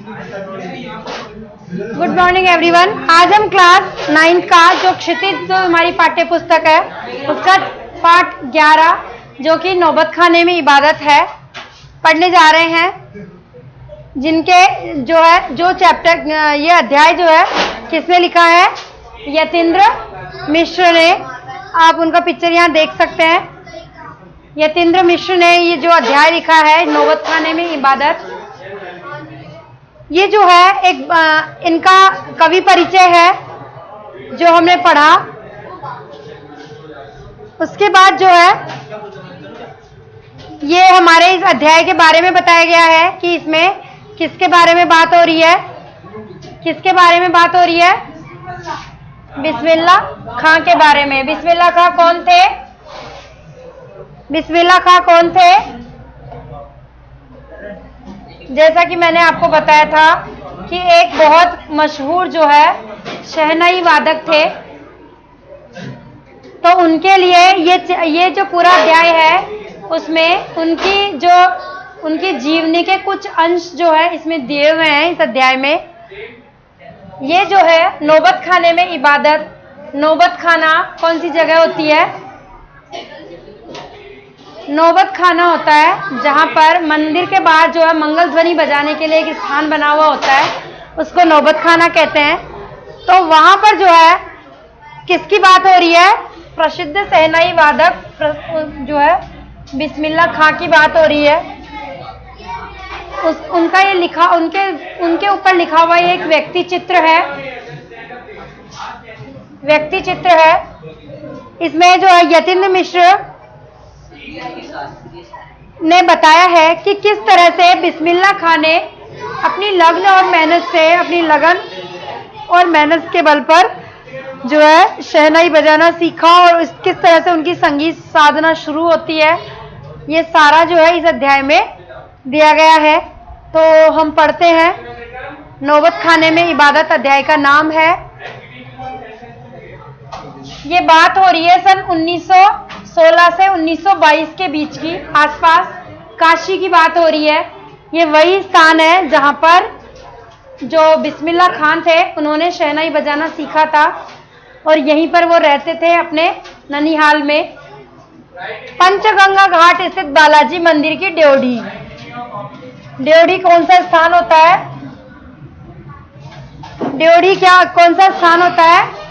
Good morning everyone. आज हम class 9 का जो क्षितिज जो हमारी पाठ्य पुस्तक है उसका पाठ 11 जो कि नौबत खाने में इबादत है पढ़ने जा रहे हैं। जिनके जो चैप्टर ये अध्याय जो है किसने लिखा है? यतीन्द्र मिश्र ने। आप उनका पिक्चर यहाँ देख सकते हैं। यतीन्द्र मिश्र ने ये जो अध्याय लिखा है नौबत खाने में इबादत, ये जो है एक इनका कवि परिचय है जो हमने पढ़ा। उसके बाद जो है ये हमारे इस अध्याय के बारे में बताया गया है कि इसमें किसके बारे में बात हो रही है। किसके बारे में बात हो रही है? बिस्मिल्लाह खां के बारे में। बिस्मिल्लाह खां कौन थे? बिस्मिल्लाह खां कौन थे? जैसा कि मैंने आपको बताया था कि एक बहुत मशहूर जो है शहनाई वादक थे, तो उनके लिए ये जो पूरा अध्याय है उसमें उनकी जीवनी के कुछ अंश जो है इसमें दिए हुए हैं इस अध्याय में। ये जो है नौबत खाने में इबादत। नौबत खाना कौन सी जगह होती है? नौबत खाना होता है जहां पर मंदिर के बाहर जो है मंगल ध्वनि बजाने के लिए एक स्थान बना हुआ होता है, उसको नौबत खाना कहते हैं। तो वहां पर जो है किसकी बात हो रही है? प्रसिद्ध शहनाई वादक जो है बिस्मिल्लाह खां की बात हो रही है। उनका ये लिखा उनके ऊपर लिखा हुआ एक व्यक्ति चित्र है। व्यक्ति चित्र है इसमें जो है यतीन्द्र मिश्र ने बताया है कि किस तरह से बिस्मिल्लाह खां ने अपनी लगन और मेहनत से, अपनी लगन और मेहनत के बल पर जो है शहनाई बजाना सीखा और किस तरह से उनकी संगीत साधना शुरू होती है। ये सारा जो है इस अध्याय में दिया गया है। तो हम पढ़ते हैं। नौबत खाने में इबादत अध्याय का नाम है। ये बात हो रही है सन 1916 से 1922 के बीच की आसपास, काशी की बात हो रही है। ये वही स्थान है जहां पर जो बिस्मिल्लाह खान थे उन्होंने शहनाई बजाना सीखा था और यहीं पर वो रहते थे अपने ननिहाल में। पंचगंगा घाट स्थित बालाजी मंदिर की ड्योढ़ी। ड्योढ़ी कौन सा स्थान होता है? ड्योढ़ी कौन सा स्थान होता है?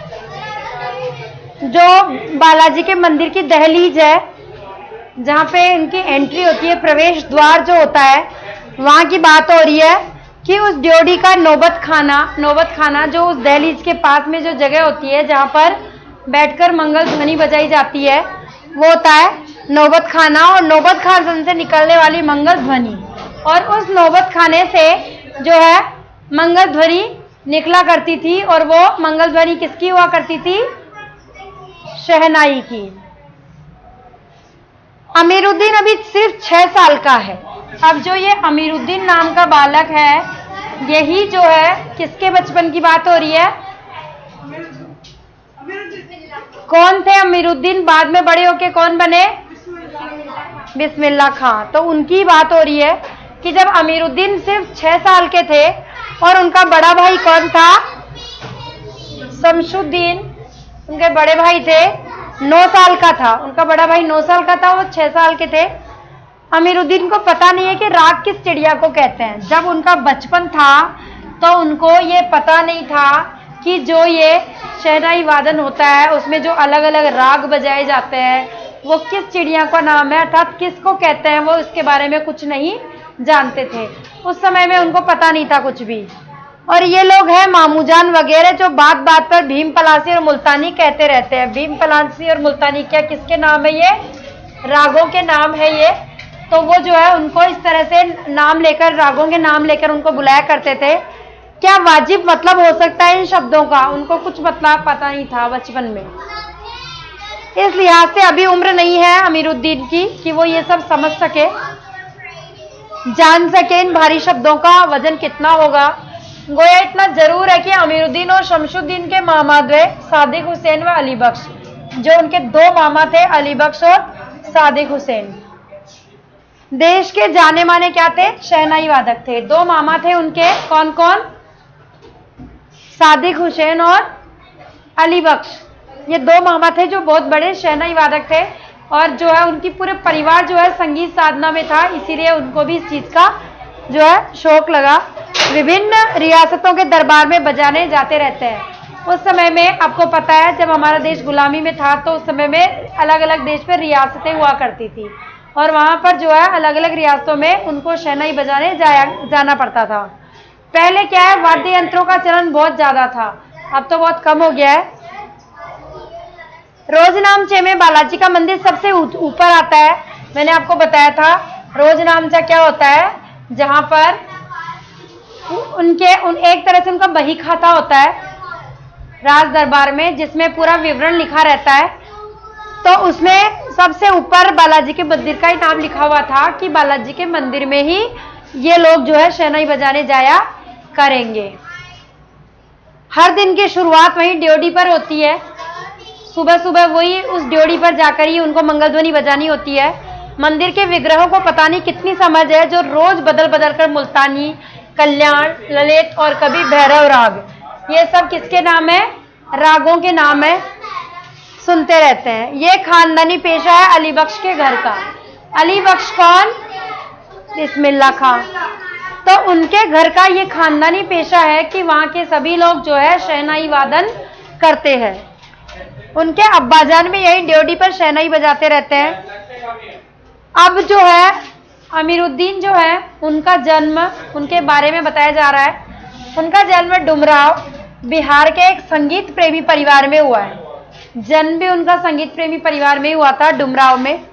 जो बालाजी के मंदिर की दहलीज है जहां पे इनकी एंट्री होती है, प्रवेश द्वार जो होता है, वहां की बात हो रही है कि उस ड्योढ़ी का नौबत खाना जो उस दहलीज के पास में जो जगह होती है जहां पर बैठकर मंगल ध्वनि बजाई जाती है वो होता है नौबत खाना। और नौबत खान से निकलने वाली मंगल ध्वनि, और उस नौबत खाने से जो है मंगल ध्वनि निकला करती थी और वो मंगल ध्वनि किसकी हुआ करती थी? शहनाई की। अमीरुद्दीन अभी सिर्फ 6 साल का है। अब जो ये अमीरुद्दीन नाम का बालक है, यही जो है किसके बचपन की बात हो रही है? कौन थे अमीरुद्दीन? बाद में बड़े होके कौन बने? बिस्मिल्लाह खां। तो उनकी बात हो रही है कि जब अमीरुद्दीन सिर्फ 6 साल के थे और उनका बड़ा भाई कौन था? शमशुद्दीन उनके बड़े भाई थे, 9 साल का था। उनका बड़ा भाई 9 साल का था, वो 6 साल के थे। अमीरुद्दीन को पता नहीं है कि राग किस चिड़िया को कहते हैं। जब उनका बचपन था तो उनको ये पता नहीं था कि जो ये शहनाई वादन होता है उसमें जो अलग अलग राग बजाए जाते हैं वो किस चिड़िया का नाम है, अर्थात किसको कहते हैं, वो इसके बारे में कुछ नहीं जानते थे। उस समय में उनको पता नहीं था कुछ भी। और ये लोग हैं मामूजान वगैरह जो बात बात पर भीम पलासी और मुल्तानी कहते रहते हैं। भीम पलासी और मुल्तानी क्या किसके नाम है? ये रागों के नाम है ये। तो वो जो है उनको इस तरह से नाम लेकर, रागों के नाम लेकर उनको बुलाया करते थे। क्या वाजिब मतलब हो सकता है इन शब्दों का? उनको कुछ मतलब पता नहीं था बचपन में। इस लिहाज से अभी उम्र नहीं है अमीरुद्दीन की कि वो ये सब समझ सके, जान सके इन भारी शब्दों का वजन कितना होगा। गोया इतना जरूर है कि अमीरुद्दीन और शमशुद्दीन के मामा द्वय सादिक हुसैन व अली बख्श, जो उनके 2 मामा थे, अली बख्श और सादिक हुसैन, देश के जाने माने क्या थे? शहनाई वादक थे। दो मामा थे उनके, कौन कौन? सादिक हुसैन और अली बख्श। ये दो मामा थे जो बहुत बड़े शहनाई वादक थे, और जो है उनकी पूरे परिवार जो है संगीत साधना में था, इसीलिए उनको भी इस चीज का जो है शौक लगा। विभिन्न रियासतों के दरबार में बजाने जाते रहते हैं। उस समय में आपको पता है जब हमारा देश गुलामी में था तो उस समय में अलग अलग देश पे रियासतें हुआ करती थी, और वहां पर जो है अलग अलग रियासतों में उनको शहनाई बजाने जाना पड़ता था। पहले क्या है, वाद्य यंत्रों का चलन बहुत ज्यादा था, अब तो बहुत कम हो गया है। रोजनामचे में बालाजी का मंदिर सबसे ऊपर आता है। मैंने आपको बताया था रोजनामचा क्या होता है, जहां पर एक तरह से उनका बही खाता होता है राज दरबार में, जिसमें पूरा विवरण लिखा रहता है। तो उसमें सबसे ऊपर बालाजी के मंदिर का ही नाम लिखा हुआ था कि बालाजी के मंदिर में ही ये लोग जो है शहनाई बजाने जाया करेंगे। हर दिन की शुरुआत वहीं ड्योढ़ी पर होती है। सुबह सुबह वही उस ड्योढ़ी पर जाकर ही उनको मंगलध्वनि बजानी होती है। मंदिर के विग्रहों को पता नहीं कितनी समझ है, जो रोज बदल बदल कर मुल्तानी, कल्याण, ललित और कभी भैरव राग, ये सब किसके नाम है? रागों के नाम है, सुनते रहते हैं। ये खानदानी पेशा है अली बख्श के घर का। अली बख्श कौन? बिस्मिल्लाह खां। तो उनके घर का ये खानदानी पेशा है कि वहां के सभी लोग जो है शहनाई वादन करते हैं। उनके अब्बाजान भी यही ड्योढ़ी पर शहनाई बजाते रहते हैं। अब जो है अमीरुद्दीन जो है उनका जन्म, उनके बारे में बताया जा रहा है। उनका जन्म डुमराव बिहार के एक संगीत प्रेमी परिवार में हुआ है। जन्म भी उनका संगीत प्रेमी परिवार में ही हुआ था, डुमराव में,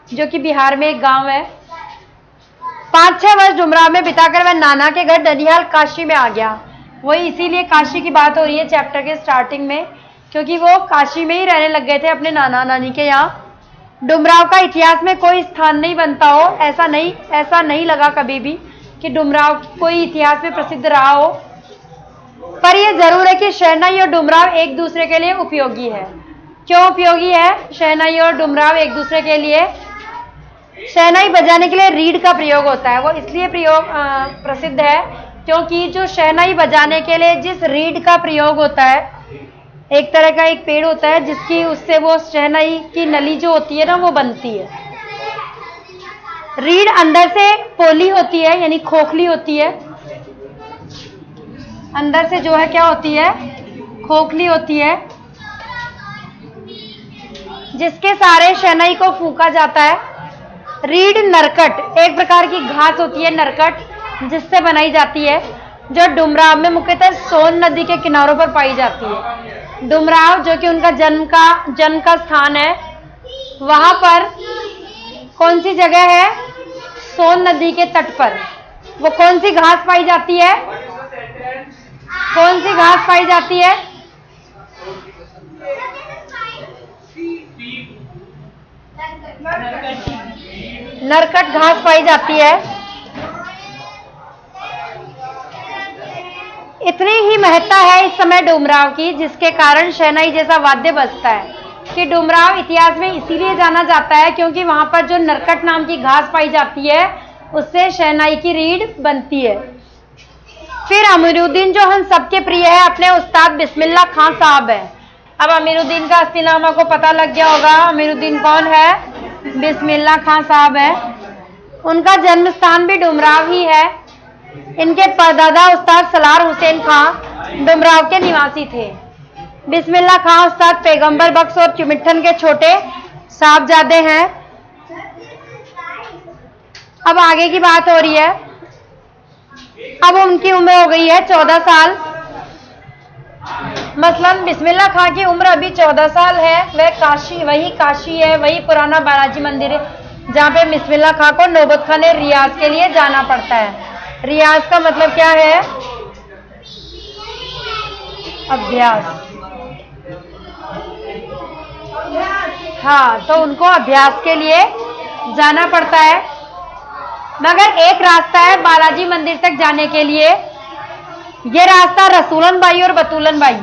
जो कि बिहार में एक गांव है। 5-6 वर्ष डुमराव में बिताकर वह नाना के घर ननिहाल काशी में आ गया। वही इसीलिए काशी की बात हो रही है चैप्टर के स्टार्टिंग में, क्योंकि वो काशी में ही रहने लग गए थे अपने नाना नानी के यहाँ। डुमराव का इतिहास में कोई स्थान नहीं बनता हो, ऐसा नहीं लगा कभी भी कि डुमराव कोई इतिहास में प्रसिद्ध रहा हो। पर यह जरूर है कि शहनाई और डुमराव एक दूसरे के लिए उपयोगी है। क्यों उपयोगी है शहनाई और डुमराव एक दूसरे के लिए? शहनाई बजाने के लिए रीड का प्रयोग होता है। वो इसलिए प्रसिद्ध है क्योंकि जो शहनाई बजाने के लिए जिस रीड का प्रयोग होता है, एक तरह का एक पेड़ होता है जिसकी उससे वो शहनाई की नली जो होती है ना वो बनती है। रीड अंदर से पोली होती है, यानी खोखली होती है। अंदर से जो है क्या होती है? खोखली होती है, जिसके सारे शहनाई को फूंका जाता है। रीड नरकट एक प्रकार की घास होती है, नरकट, जिससे बनाई जाती है, जो डुमराव में मुख्यतः सोन नदी के किनारों पर पाई जाती है। डुमराव जो कि उनका जन्म का स्थान है, वहां पर कौन सी जगह है? सोन नदी के तट पर। वो कौन सी घास पाई जाती है? कौन सी घास पाई जाती है? नरकट घास पाई जाती है। इतनी ही महत्ता है इस समय डुमराव की, जिसके कारण शहनाई जैसा वाद्य बजता है। कि डुमराव इतिहास में इसीलिए जाना जाता है क्योंकि वहां पर जो नरकट नाम की घास पाई जाती है उससे शहनाई की रीड बनती है। फिर अमीरुद्दीन जो हम सबके प्रिय है, अपने उस्ताद बिस्मिल्लाह खां साहब है। अब अमीरुद्दीन का असली नाम आपको पता लग गया होगा। अमीरुद्दीन कौन है? बिस्मिल्लाह खां साहब है। उनका जन्म स्थान भी डुमराव ही है। इनके परदादा उस्ताद सलार हुसैन खां डुमराव के निवासी थे। बिस्मिल्लाह खां उस्ताद पैगंबर बख्श और चुमिट्ठन के छोटे साहबजादे हैं। अब आगे की बात हो रही है। अब उनकी उम्र हो गई है 14 साल। मसलन बिस्मिल्लाह खां की उम्र अभी 14 साल है। वही काशी है, वही पुराना बालाजी मंदिर है जहाँ पे बिस्मिल्लाह खां को नौबत खां ने रियाज के लिए जाना पड़ता है। रियाज का मतलब क्या है? अभ्यास। हाँ, तो उनको अभ्यास के लिए जाना पड़ता है। मगर एक रास्ता है बालाजी मंदिर तक जाने के लिए। ये रास्ता रसूलन बाई और बतूलन बाई,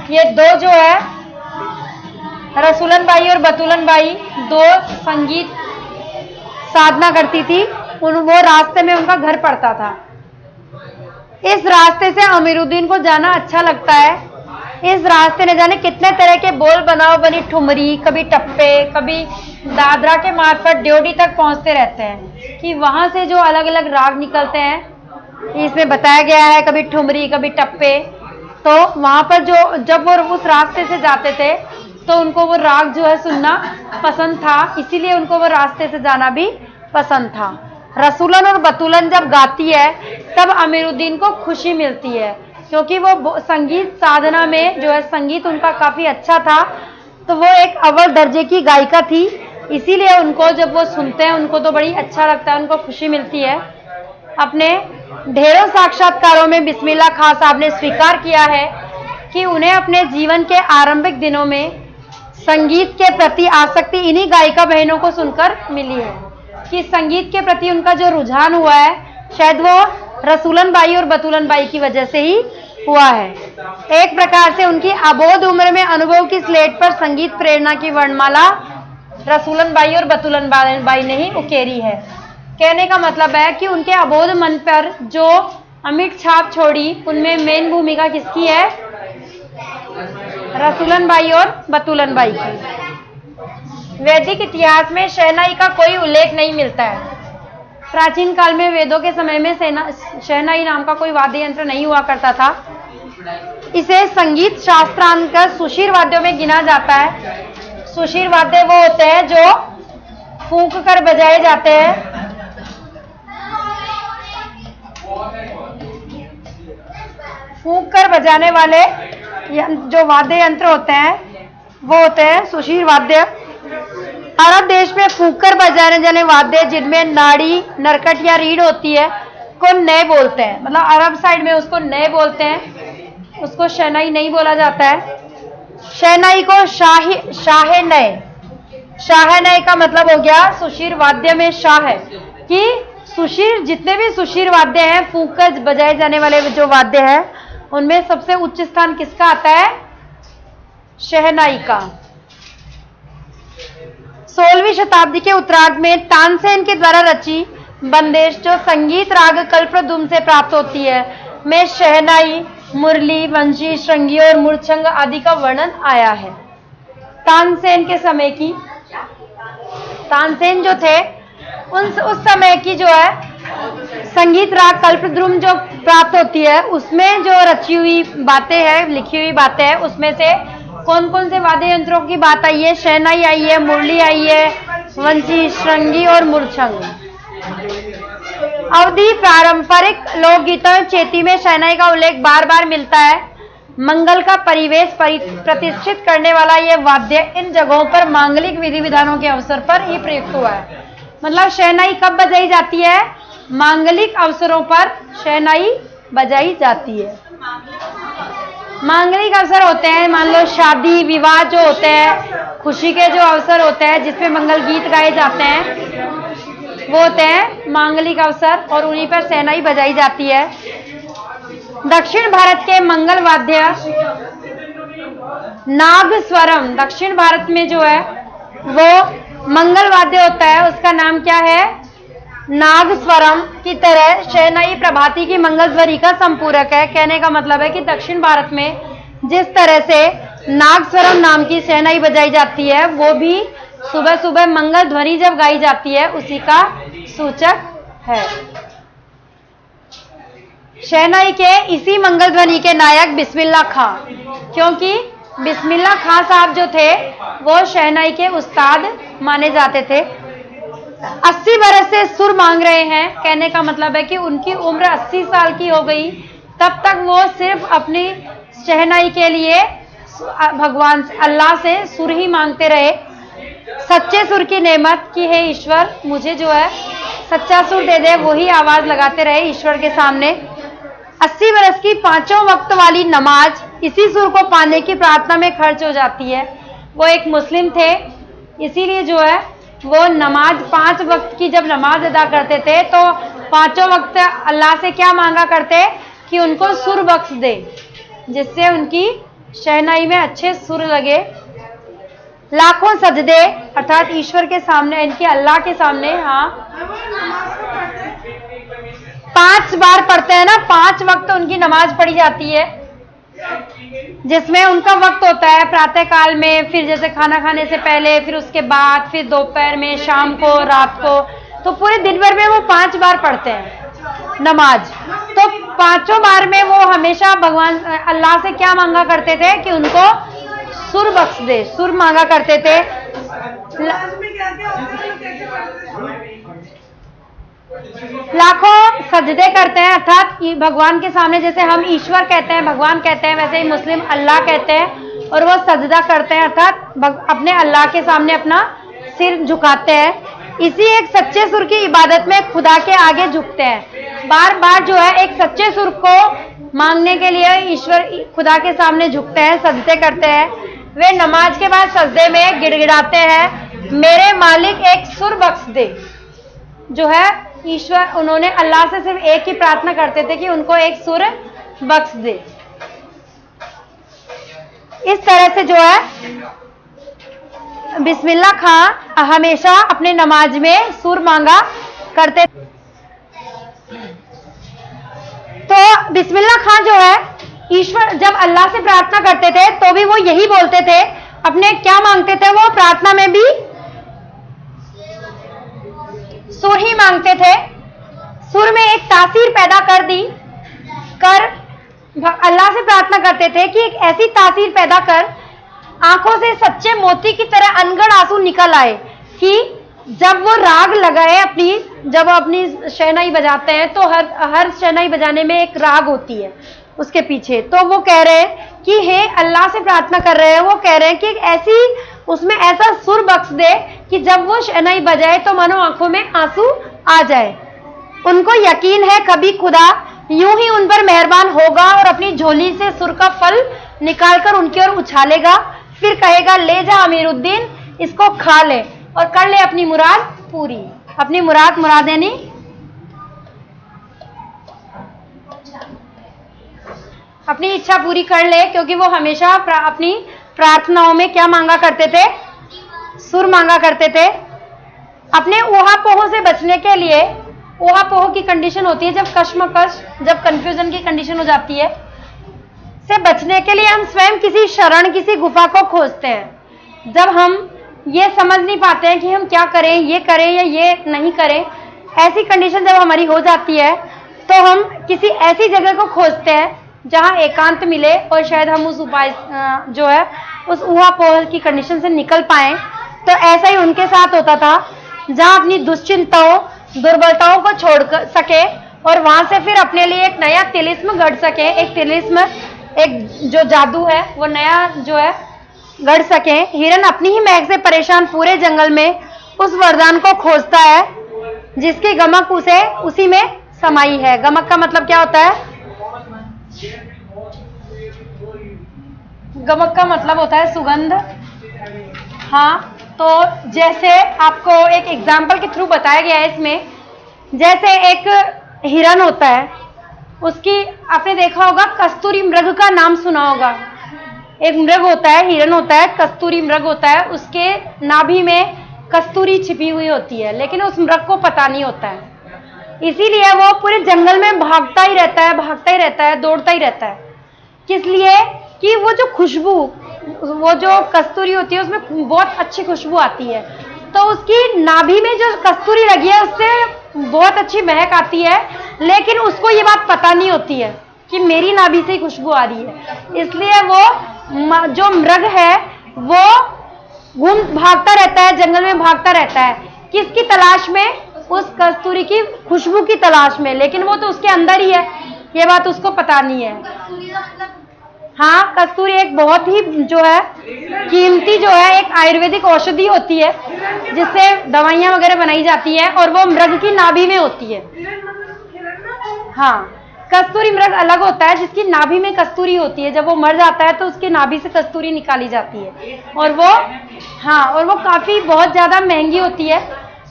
ये दो जो है रसूलन बाई और बतूलन बाई, दो संगीत साधना करती थी, वो रास्ते में उनका घर पड़ता था। इस रास्ते से अमीरुद्दीन को जाना अच्छा लगता है। इस रास्ते ने जाने कितने तरह के बोल बनाओ बनी ठुमरी, कभी टप्पे, कभी दादरा के मार्फत ड्योढ़ी तक पहुंचते रहते हैं कि वहां से जो अलग अलग राग निकलते हैं इसमें बताया गया है, कभी ठुमरी कभी टप्पे। तो वहां पर जो जब वो उस रास्ते से जाते थे तो उनको वो राग जो है सुनना पसंद था, इसीलिए उनको वो रास्ते से जाना भी पसंद था। रसूलन और बतूलन जब गाती है तब अमीरुद्दीन को खुशी मिलती है, क्योंकि वो संगीत साधना में जो है संगीत उनका काफी अच्छा था, तो वो एक अव्वल दर्जे की गायिका थी, इसीलिए उनको जब वो सुनते हैं उनको तो बड़ी अच्छा लगता है, उनको खुशी मिलती है। अपने ढेरों साक्षात्कारों में बिस्मिल्लाह खां साहब ने स्वीकार किया है कि उन्हें अपने जीवन के आरंभिक दिनों में संगीत के प्रति आसक्ति इन्हीं गायिका बहनों को सुनकर मिली है, कि संगीत के प्रति उनका जो रुझान हुआ है शायद वो रसूलन बाई और बतूलन बाई की वजह से ही हुआ है। एक प्रकार से उनकी अबोध उम्र में अनुभव की स्लेट पर संगीत प्रेरणा की वर्णमाला रसूलन बाई और बतूलन बाई ने ही उकेरी है। कहने का मतलब है कि उनके अबोध मन पर जो अमिट छाप छोड़ी उनमें मेन भूमिका किसकी है? रसूलन बाई और बतूलन बाई की। वैदिक इतिहास में शहनाई का कोई उल्लेख नहीं मिलता है। प्राचीन काल में वेदों के समय में शहनाई नाम का कोई वाद्य यंत्र नहीं हुआ करता था। इसे संगीत शास्त्रांतर्गत सुशीर वाद्यों में गिना जाता है। सुशीर वाद्य वो होते हैं जो फूंक कर बजाए जाते हैं। फूंक कर बजाने वाले जो वाद्य यंत्र होते हैं वो होते हैं सुशीर वाद्य। अरब देश में फूंक कर बजाने जाने वाद्य जिनमें नाड़ी, नरकट या रीढ़ होती है को नए बोलते हैं। मतलब अरब साइड में उसको नए बोलते हैं, उसको शहनाई नहीं बोला जाता है। शहनाई को शाह नए, शाह नए का मतलब हो गया सुशीर वाद्य में शाह है कि सुशीर जितने भी सुशीर वाद्य हैं, फूंक कर बजाए जाने वाले जो वाद्य हैं उनमें सबसे उच्च स्थान किसका आता है? शहनाई का। 16वीं शताब्दी के उत्तरार्ध में तानसेन के द्वारा रची बंदेश जो संगीत राग कल्पद्रुम से प्राप्त होती है में शहनाई, मुरली, वंशी, श्रृंगी और मूर्छंग आदि का वर्णन आया है। तानसेन के समय की, तानसेन जो थे उस समय की जो है संगीत राग कल्पद्रुम जो प्राप्त होती है उसमें जो रची हुई बातें हैं, लिखी हुई बातें हैं, उसमें से कौन कौन से वाद्य यंत्रों की बात आई है? शहनाई आई है, मुरली आई है, वंशी, श्रृंगी और मूर्छंग। अवधी पारंपरिक लोकगीतों में चेती में शहनाई का उल्लेख बार बार मिलता है। मंगल का परिवेश प्रतिष्ठित करने वाला यह वाद्य इन जगहों पर मांगलिक विधि विधानों के अवसर पर ही प्रयुक्त हुआ है। मतलब शहनाई कब बजाई जाती है? मांगलिक अवसरों पर शहनाई बजाई जाती है। मांगलिक अवसर होते हैं, मान लो शादी विवाह जो होते हैं, खुशी के जो अवसर होते हैं जिसमें मंगल गीत गाए जाते हैं वो होते हैं मांगलिक अवसर, और उन्हीं पर शहनाई बजाई जाती है। दक्षिण भारत के मंगल वाद्य नागस्वरम, दक्षिण भारत में जो है वो मंगल वाद्य होता है, उसका नाम क्या है? नागस्वरम की तरह शहनाई प्रभाती की मंगल ध्वनि का संपूरक है। कहने का मतलब है कि दक्षिण भारत में जिस तरह से नागस्वरम नाम की शहनाई बजाई जाती है वो भी सुबह सुबह मंगल ध्वनि जब गाई जाती है उसी का सूचक है। शहनाई के इसी मंगल ध्वनि के नायक बिस्मिल्लाह खां, क्योंकि बिस्मिल्लाह खां साहब जो थे वो शहनाई के उस्ताद माने जाते थे। 80 बरस से सुर मांग रहे हैं, कहने का मतलब है कि उनकी उम्र 80 साल की हो गई, तब तक वो सिर्फ अपनी शहनाई के लिए भगवान अल्लाह से सुर ही मांगते रहे। सच्चे सुर की नेमत की है ईश्वर, मुझे जो है सच्चा सुर दे दे, वही आवाज लगाते रहे ईश्वर के सामने। 80 बरस की पांचों वक्त वाली नमाज इसी सुर को पाने की प्रार्थना में खर्च हो जाती है। वो एक मुस्लिम थे, इसीलिए जो है वो नमाज 5 वक्त की जब नमाज अदा करते थे तो पांचों वक्त अल्लाह से क्या मांगा करते कि उनको सुर बख्श दे, जिससे उनकी शहनाई में अच्छे सुर लगे। लाखों सजदे अर्थात ईश्वर के सामने, इनके अल्लाह के सामने। हाँ, 5 बार पढ़ते हैं ना, 5 वक्त उनकी नमाज पढ़ी जाती है, जिसमें उनका वक्त होता है प्रातः काल में, फिर जैसे खाना खाने से पहले, फिर उसके बाद, फिर दोपहर में, शाम को, रात को। तो पूरे दिन भर में वो 5 बार पढ़ते हैं नमाज। तो 5 बार में वो हमेशा भगवान अल्लाह से क्या मांगा करते थे कि उनको सुर बख्श दे, सुर मांगा करते थे। लाखों सजदे करते हैं अर्थात भगवान के सामने, जैसे हम ईश्वर कहते हैं, भगवान कहते हैं, वैसे ही मुस्लिम अल्लाह कहते हैं, और वो सजदा करते हैं अर्थात अपने अल्लाह के सामने अपना सिर झुकाते हैं। इसी एक सच्चे सुर की इबादत में खुदा के आगे झुकते हैं। बार बार जो है एक सच्चे सुर को मांगने के लिए ईश्वर खुदा के सामने झुकते हैं, सजदे करते हैं। वे नमाज के बाद सजदे में गिड़गिड़ाते हैं, मेरे मालिक एक सुर बख्श दे। जो है ईश्वर, उन्होंने अल्लाह से सिर्फ एक ही प्रार्थना करते थे कि उनको एक सुर बख्श दे। इस तरह से जो है बिस्मिल्लाह खां हमेशा अपने नमाज में सुर मांगा करते। तो बिस्मिल्लाह खां जो है ईश्वर जब अल्लाह से प्रार्थना करते थे तो भी वो यही बोलते थे, अपने क्या मांगते थे, वो प्रार्थना में भी सुर ही मांगते थे। सुर में एक तासीर पैदा कर अल्लाह से प्रार्थना करते थे कि एक ऐसी तासीर पैदा कर, आंखों से सच्चे मोती की तरह अनगढ़ आंसू निकल आए, कि जब वो राग लगाए जब अपनी शहनाई बजाते हैं तो हर शहनाई बजाने में एक राग होती है उसके पीछे। तो वो कह रहे हैं कि हे अल्लाह से प्रार्थना कर रहे हैं, वो कह रहे हैं कि ऐसी उसमें ऐसा सुर बख्श दे कि जब वो शहनाई बजाए तो मानो आंखों में आंसू आ जाए। उनको यकीन है कभी खुदा यूं ही उन पर मेहरबान होगा और अपनी झोली से सुर का फल निकालकर उनकी ओर उछालेगा, फिर कहेगा ले जा अमीरुद्दीन, इसको खा ले और कर ले अपनी मुराद पूरी। अपनी मुराद यानी अपनी इच्छा पूरी कर ले, क्योंकि वो हमेशा अपनी प्रार्थनाओं में क्या मांगा करते थे, सुर मांगा करते थे। अपने ऊहापोह से बचने के लिए, ऊहापोह की कंडीशन होती है जब कश्मकश, जब कंफ्यूजन की कंडीशन हो जाती है, से बचने के लिए हम स्वयं किसी शरण, किसी गुफा को खोजते हैं। जब हम ये समझ नहीं पाते हैं कि हम क्या करें, ये करें या ये नहीं करें, ऐसी कंडीशन जब हमारी हो जाती है तो हम किसी ऐसी जगह को खोजते हैं जहां एकांत मिले और शायद हम उस उपाय जो है उस ऊहापोह की कंडीशन से निकल पाएं। तो ऐसा ही उनके साथ होता था, जहां अपनी दुश्चिंताओं, दुर्बलताओं को छोड़ सके और वहां से फिर अपने लिए एक नया तिलिस्म गढ़ सके, एक तिलिस्म, एक जो जादू है वो नया जो है गढ़ सके। हिरन अपनी ही महक से परेशान पूरे जंगल में उस वरदान को खोजता है जिसकी गमक उसी में समाई है। गमक का मतलब क्या होता है? गमक का मतलब होता है सुगंध। हाँ, तो जैसे आपको एक एग्जाम्पल के थ्रू बताया गया है इसमें, जैसे एक हिरन होता है, उसकी आपने देखा होगा कस्तूरी मृग का नाम सुना होगा। एक मृग होता है, हिरन होता है, कस्तूरी मृग होता है, उसके नाभि में कस्तूरी छिपी हुई होती है, लेकिन उस मृग को पता नहीं होता है। इसीलिए वो पूरे जंगल में भागता ही रहता है, दौड़ता ही रहता है। किस लिए? कि वो जो खुशबू, वो जो कस्तूरी होती है उसमें बहुत अच्छी खुशबू आती है, तो उसकी नाभि में जो कस्तूरी लगी है उससे बहुत अच्छी महक आती है, लेकिन उसको ये बात पता नहीं होती है कि मेरी नाभि से ही खुशबू आ रही है। इसलिए वो जो मृग है वो भागता रहता है, जंगल में भागता रहता है। किसकी तलाश में? उस कस्तूरी की खुशबू की तलाश में, लेकिन वो तो उसके अंदर ही है, ये बात उसको पता नहीं है। हाँ, कस्तूरी एक बहुत ही जो है कीमती जो है एक आयुर्वेदिक औषधि होती है जिससे दवाइयाँ वगैरह बनाई जाती है, और वो मृग की नाभि में होती है। हाँ, कस्तूरी मृग अलग होता है जिसकी नाभि में कस्तूरी होती है। जब वो मर जाता है तो उसकी नाभि से कस्तूरी निकाली जाती है, और वो काफी बहुत ज्यादा महंगी होती है,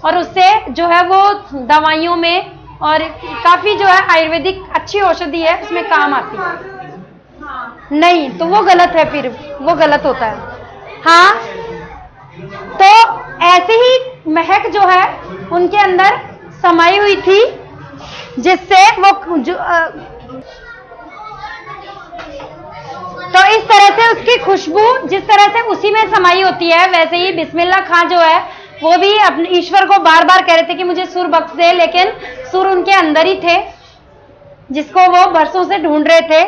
और उससे जो है वो दवाइयों में और काफी जो है आयुर्वेदिक अच्छी औषधि है, उसमें काम आती है। नहीं तो वो गलत है, फिर वो गलत होता है। हाँ, ऐसी ही महक जो है उनके अंदर समाई हुई थी, जिससे वो तो इस तरह से उसकी खुशबू जिस तरह से उसी में समाई होती है, वैसे ही बिस्मिल्लाह खां जो है वो भी अपने ईश्वर को बार बार कह रहे थे कि मुझे सुर बख्श दे, लेकिन सुर उनके अंदर ही थे जिसको वो बरसों से ढूंढ रहे थे।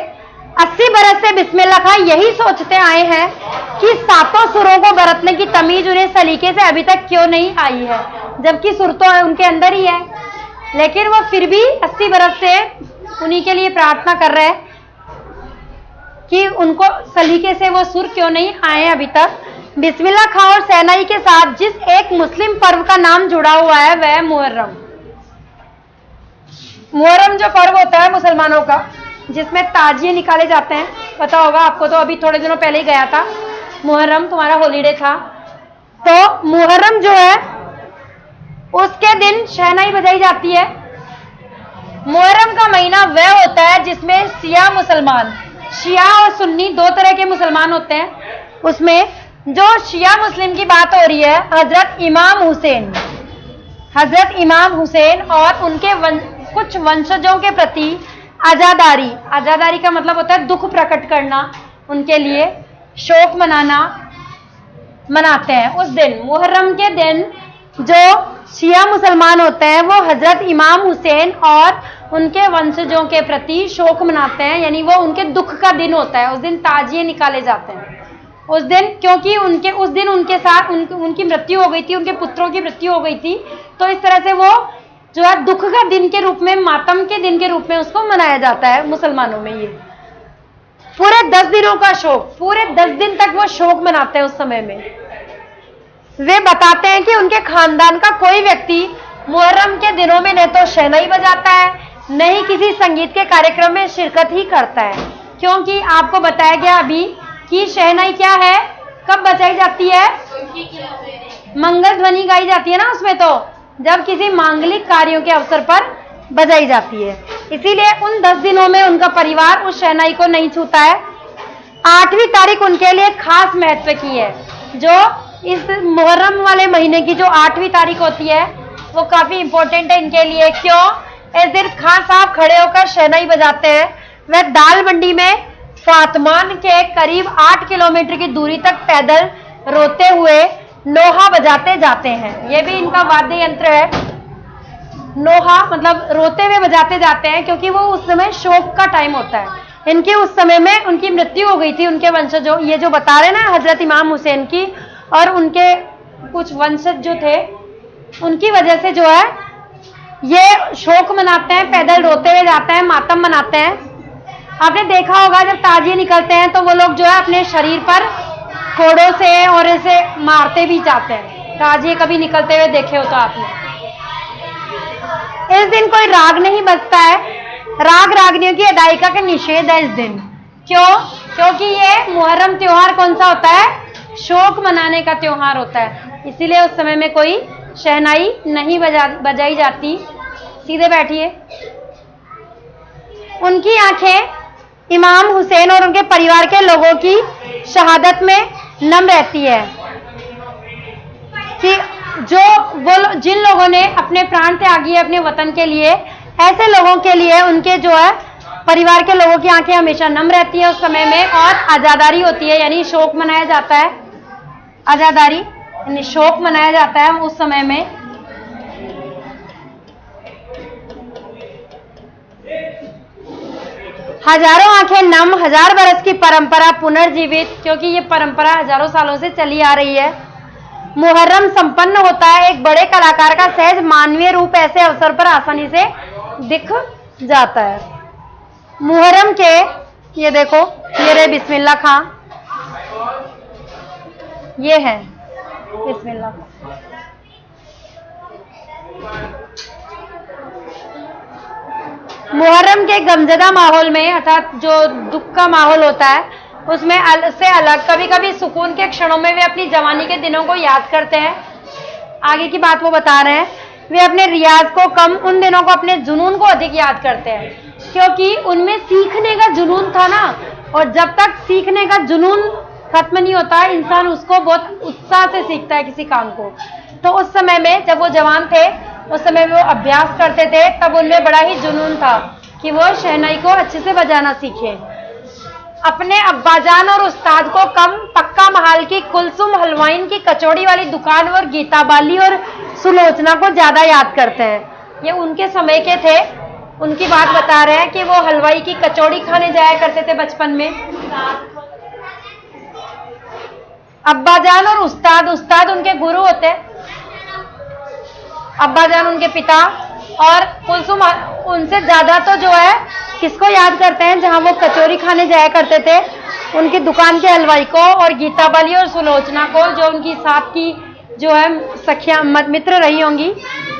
80 बरस से बिस्मिल्लाह खां यही सोचते आए हैं कि सातों सुरों को बरतने की तमीज उन्हें सलीके से अभी तक क्यों नहीं आई है, जबकि सुर तो उनके अंदर ही है। लेकिन वो फिर भी 80 बरस से उन्हीं के लिए प्रार्थना कर रहे हैं कि उनको सलीके से वो सुर क्यों नहीं आए अभी तक। बिस्मिल्लाह खां और शहनाई के साथ जिस एक मुस्लिम पर्व का नाम जुड़ा हुआ है वह मुहर्रम। मुहर्रम जो पर्व होता है मुसलमानों का, जिसमें ताजिए निकाले जाते हैं, पता होगा आपको, तो अभी थोड़े दिनों पहले ही गया था मुहर्रम, तुम्हारा हॉलीडे था। तो मुहर्रम जो है उसके दिन शहनाई बजाई जाती है। मुहर्रम का महीना वह होता है जिसमें शिया मुसलमान, शिया और सुन्नी दो तरह के मुसलमान होते हैं। उसमें जो शिया मुस्लिम की बात हो रही है, हजरत इमाम हुसैन और उनके कुछ वंशजों के प्रति आजादारी, आजादारी का मतलब होता है दुख प्रकट करना, उनके लिए शोक मनाते हैं। उस दिन मुहर्रम के दिन जो शिया मुसलमान होते हैं वो हजरत इमाम हुसैन और उनके वंशजों के प्रति शोक मनाते हैं, यानी वो उनके दुख का दिन होता है। उस दिन ताजिए निकाले जाते हैं उस दिन, क्योंकि उस दिन उनके साथ उनकी मृत्यु हो गई थी, उनके पुत्रों की मृत्यु हो गई थी। तो इस तरह से वो जो है दुख का दिन के रूप में, मातम के दिन के रूप में उसको मनाया जाता है मुसलमानों में। ये पूरे 10 दिनों का शोक, पूरे 10 दिन तक वो शोक मनाते हैं। उस समय में वे बताते हैं कि उनके खानदान का कोई व्यक्ति मुहर्रम के दिनों में न तो शहनाई बजाता है, न ही किसी संगीत के कार्यक्रम में शिरकत ही करता है, क्योंकि आपको बताया गया अभी कि शहनाई क्या है, कब बजाई जाती है, मंगल ध्वनि गाई जाती है ना उसमें, तो जब किसी मांगलिक कार्यों के अवसर पर बजाई जाती है। इसीलिए उन 10 दिनों में उनका परिवार उस शहनाई को नहीं छूता है। 8वीं तारीख उनके लिए खास महत्व की है। जो इस मुहर्रम वाले महीने की जो 8वीं तारीख होती है वो काफी इंपॉर्टेंट है इनके लिए। क्यों? इस दिन खान साहब खड़े होकर शहनाई बजाते हैं। वह दाल मंडी में फातमान के करीब 8 किलोमीटर की दूरी तक पैदल रोते हुए नोहा बजाते जाते हैं। ये भी इनका वाद्य यंत्र है। नोहा मतलब रोते हुए बजाते जाते हैं, क्योंकि वो उस समय शोक का टाइम होता है। इनकी उस समय में उनकी मृत्यु हो गई थी, उनके वंशजों, ये जो बता रहे ना हजरत इमाम हुसैन की और उनके कुछ वंशज जो थे, उनकी वजह से जो है ये शोक मनाते हैं, पैदल रोते हुए जाते हैं, मातम मनाते हैं। आपने देखा होगा जब ताजिए निकलते हैं तो वो लोग जो है अपने शरीर पर कोड़ों से और ऐसे मारते भी जाते हैं। ताजिए कभी निकलते हुए देखे हो तो आपने। इस दिन कोई राग नहीं बजता है। राग रागनियों की अदायका का निषेध है इस दिन। क्यों? क्योंकि ये मुहर्रम त्योहार कौन सा होता है? शोक मनाने का त्योहार होता है। इसीलिए उस समय में कोई शहनाई नहीं बजाई जाती। सीधे बैठिए। उनकी आंखें इमाम हुसैन और उनके परिवार के लोगों की शहादत में नम रहती है कि जिन लोगों ने अपने प्राण त्यागी है अपने वतन के लिए, ऐसे लोगों के लिए उनके जो है परिवार के लोगों की आंखें हमेशा नम रहती है उस समय में। और आजादारी होती है, यानी शोक मनाया जाता है। आजादारी यानी शोक मनाया जाता है उस समय में। हजारों आंखें नम, 1000 बरस की परंपरा पुनर्जीवित, क्योंकि ये परंपरा हजारों सालों से चली आ रही है। मुहर्रम संपन्न होता है एक बड़े कलाकार का सहज मानवीय रूप ऐसे अवसर पर आसानी से दिख जाता है। मुहर्रम के ये देखो, ये रहे बिस्मिल्लाह खां, ये है बिस्मिल्लाह खां। मुहर्रम के गमजदा माहौल में, अर्थात जो दुख का माहौल होता है, उसमें से अलग कभी कभी सुकून के क्षणों में वे अपनी जवानी के दिनों को याद करते हैं। आगे की बात वो बता रहे हैं। वे अपने रियाज को कम, उन दिनों को, अपने जुनून को अधिक याद करते हैं, क्योंकि उनमें सीखने का जुनून था ना। और जब तक सीखने का जुनून खत्म नहीं होता, इंसान उसको बहुत उत्साह से सीखता है किसी काम को। तो उस समय में जब वो जवान थे, उस समय वो अभ्यास करते थे, तब उनमें बड़ा ही जुनून था कि वो शहनाई को अच्छे से बजाना सीखे। अपने अब्बाजान और उस्ताद को कम पक्का महाल की कुलसुम हलवाइन की कचौड़ी वाली दुकान और गीता बाली और सुलोचना को ज्यादा याद करते हैं। ये उनके समय के थे, उनकी बात बता रहे हैं कि वो हलवाई की कचौड़ी खाने जाया करते थे बचपन में। अब्बाजान और उस्ताद, उस्ताद उनके गुरु होते हैं, अब्बाजान उनके पिता, और कुलसुम उनसे ज्यादा तो जो है किसको याद करते हैं, जहां वो कचौरी खाने जाया करते थे, उनकी दुकान के हलवाई को, और गीता बाली और सुलोचना को, जो उनकी साथ की जो है सखियां मित्र रही होंगी,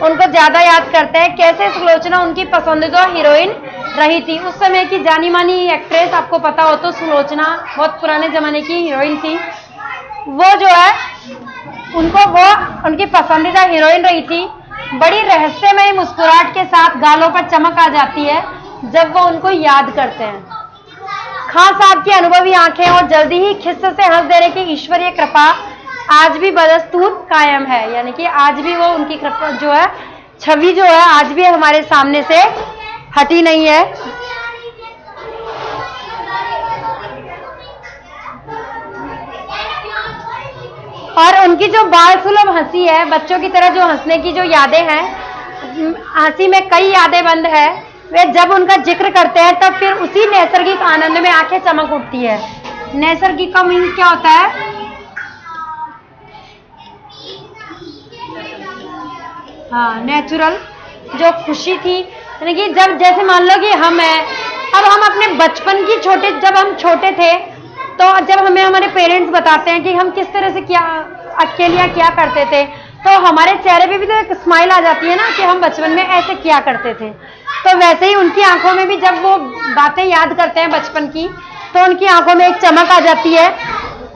उनको ज्यादा याद करते हैं। कैसे सुलोचना उनकी पसंदीदा हीरोइन रही थी। उस समय की जानी मानी एक्ट्रेस, आपको पता हो तो सुलोचना बहुत पुराने जमाने की हीरोइन थी। वो जो है वो उनकी पसंदीदा हीरोइन रही थी। बड़ी रहस्यमय मुस्कुराहट के साथ गालों पर चमक आ जाती है जब वो उनको याद करते हैं। खान साहब की अनुभवी आंखें और जल्दी ही खिस्स से हंस देने की ईश्वरीय कृपा आज भी बदस्तूर कायम है, यानी कि आज भी वो उनकी कृपा जो है, छवि जो है, आज भी हमारे सामने से हटी नहीं है। और उनकी जो बाल सुलभ हंसी है, बच्चों की तरह जो हंसने की जो यादें हैं, हंसी में कई यादें बंद है। वे जब उनका जिक्र करते हैं तब फिर उसी नैसर्गिक आनंद में आंखें चमक उठती है। नैसर्गिक का मीन्स क्या होता है? हाँ, नेचुरल, जो खुशी थी, यानी कि जब जैसे मान लो कि हम हैं, अब हम अपने बचपन की जब हम छोटे थे, तो जब हमें हमारे पेरेंट्स बताते हैं कि हम किस तरह से क्या अकेलियाँ क्या करते थे, तो हमारे चेहरे पे भी तो एक स्माइल आ जाती है ना कि हम बचपन में ऐसे क्या करते थे। तो वैसे ही उनकी आंखों में भी जब वो बातें याद करते हैं बचपन की, तो उनकी आंखों में एक चमक आ जाती है।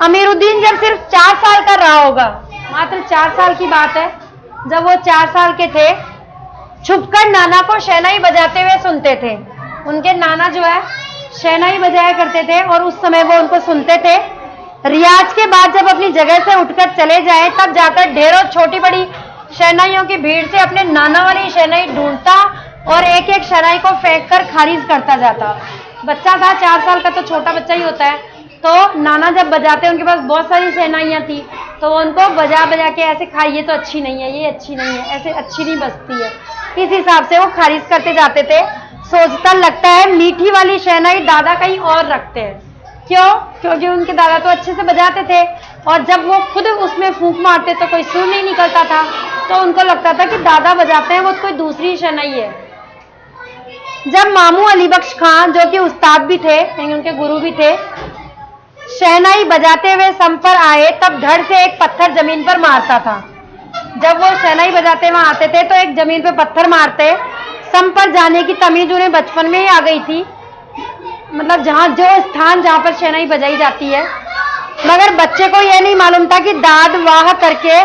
अमीरुद्दीन जब सिर्फ 4 साल का रहा होगा, मात्र 4 साल की बात है, जब वो 4 साल के थे, छुपकर नाना को शहनाई बजाते हुए सुनते थे। उनके नाना जो है शहनाई बजाया करते थे और उस समय वो उनको सुनते थे। रियाज के बाद जब अपनी जगह से उठकर चले जाए, तब जाकर ढेरों छोटी बड़ी शहनाइयों की भीड़ से अपने नाना वाली शहनाई ढूंढता और एक एक शहनाई को फेंक कर खारिज करता जाता। बच्चा था, 4 साल का तो छोटा बच्चा ही होता है, तो नाना जब बजाते, उनके पास बहुत सारी शहनाइयाँ थी, तो वो उनको बजा बजा के ऐसे खाई, ये तो अच्छी नहीं है, ये अच्छी नहीं है, ऐसे अच्छी नहीं बजती है, इस हिसाब से वो खारिज करते जाते थे। सोचता लगता है मीठी वाली शहनाई दादा कहीं और रखते हैं। क्यों? क्योंकि उनके दादा तो अच्छे से बजाते थे, और जब वो खुद उसमें फूंक मारते तो कोई सुर नहीं निकलता था, तो उनको लगता था कि दादा बजाते हैं, वो कोई दूसरी शहनाई है। जब मामू अली बख्श खान, जो कि उस्ताद भी थे, उनके गुरु भी थे, शहनाई बजाते हुए सम पर आए, तब धड़ से एक पत्थर जमीन पर मारता था। जब वो शहनाई बजाते वहां आते थे तो एक जमीन पे पत्थर मारते। सम पर जाने की तमीज उन्हें बचपन में ही आ गई थी, मतलब जो स्थान जहां पर शहनाई बजाई जाती है। मगर बच्चे को यह नहीं मालूम था कि दाद वाह करके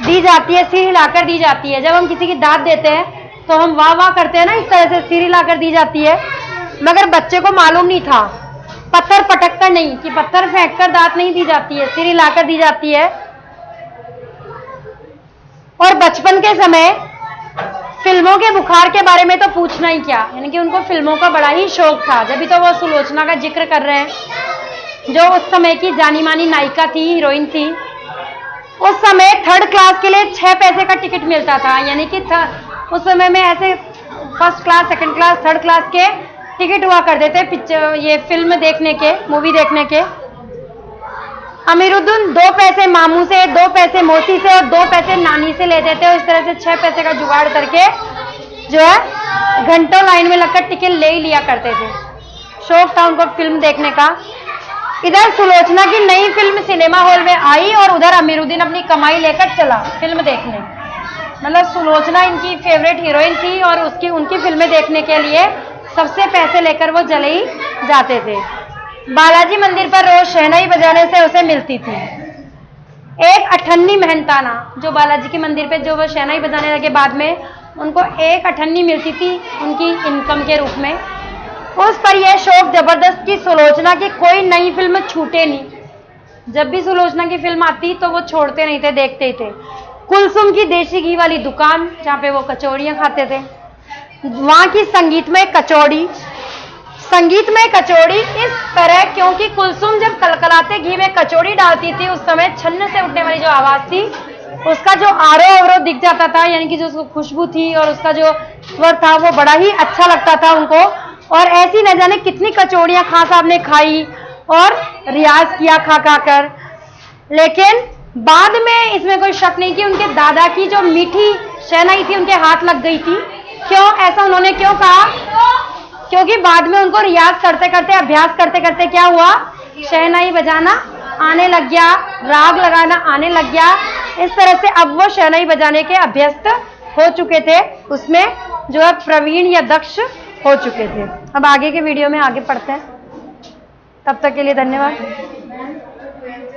दी जाती है, सिर हिलाकर दी जाती है। जब हम किसी की दाद देते हैं तो हम वाह वाह करते हैं ना, इस तरह से सिर हिलाकर दी जाती है। मगर बच्चे को मालूम नहीं था, पत्थर पटक कर नहीं, कि पत्थर फेंक कर दाद नहीं दी जाती है, सिर हिलाकर दी जाती है। और बचपन के समय फिल्मों के बुखार के बारे में तो पूछना ही क्या, यानी कि उनको फिल्मों का बड़ा ही शौक था। जब भी तो वो सुलोचना का जिक्र कर रहे हैं, जो उस समय की जानी मानी नायिका थी, हीरोइन थी। उस समय 3rd क्लास के लिए 6 पैसे का टिकट मिलता था, यानी कि उस समय में ऐसे 1st class, 2nd class, 3rd class के टिकट हुआ करते थे पिक्चर, ये फिल्म देखने के, मूवी देखने के। अमीरुद्दीन 2 पैसे मामू से, 2 पैसे मौसी से और 2 पैसे नानी से लेते थे, और इस तरह से 6 पैसे का जुगाड़ करके जो है घंटों लाइन में लगकर टिकट ले ही लिया करते थे। शौक था उनको फिल्म देखने का। इधर सुलोचना की नई फिल्म सिनेमा हॉल में आई और उधर अमीरुद्दीन अपनी कमाई लेकर चला फिल्म देखने। मतलब सुलोचना इनकी फेवरेट हीरोइन थी और उनकी फिल्में देखने के लिए सबसे पैसे लेकर वो चले ही जाते थे। बालाजी मंदिर पर रोज शहनाई बजाने से उसे मिलती थी एक अठन्नी मेहनताना। जो बालाजी के मंदिर पे जो वो शहनाई बजाने लगे, बाद में उनको एक अठन्नी मिलती थी उनकी इनकम के रूप में। उस पर यह शौक जबरदस्त कि सुलोचना की कोई नई फिल्म छूटे नहीं। जब भी सुलोचना की फिल्म आती तो वो छोड़ते नहीं थे, देखते ही थे। कुलसुम की देसी घी वाली दुकान जहाँ पे वो कचौड़ियाँ खाते थे, वहाँ की संगीतमय कचौड़ी, संगीतमय कचौड़ी इस तरह, क्योंकि कुलसुम जब कलकलाते घी में कचौड़ी डालती थी उस समय छन्न से उठने वाली जो आवाज थी उसका जो आरोह अवरोह दिख जाता था, यानी कि जो खुशबू थी और उसका जो स्वर था वो बड़ा ही अच्छा लगता था उनको। और ऐसी न जाने कितनी कचौड़ियां खान साहब ने खाई और रियाज किया खा खा कर। लेकिन बाद में इसमें कोई शक नहीं कि उनके दादा की जो मीठी शहनाई थी उनके हाथ लग गई थी। क्यों ऐसा उन्होंने क्यों कहा? क्योंकि बाद में उनको रियाज करते करते, अभ्यास करते करते क्या हुआ, शहनाई बजाना आने लग गया, राग लगाना आने लग गया। इस तरह से अब वो शहनाई बजाने के अभ्यस्त हो चुके थे, उसमें जो है प्रवीण या दक्ष हो चुके थे। अब आगे के वीडियो में आगे पढ़ते हैं, तब तक के लिए धन्यवाद।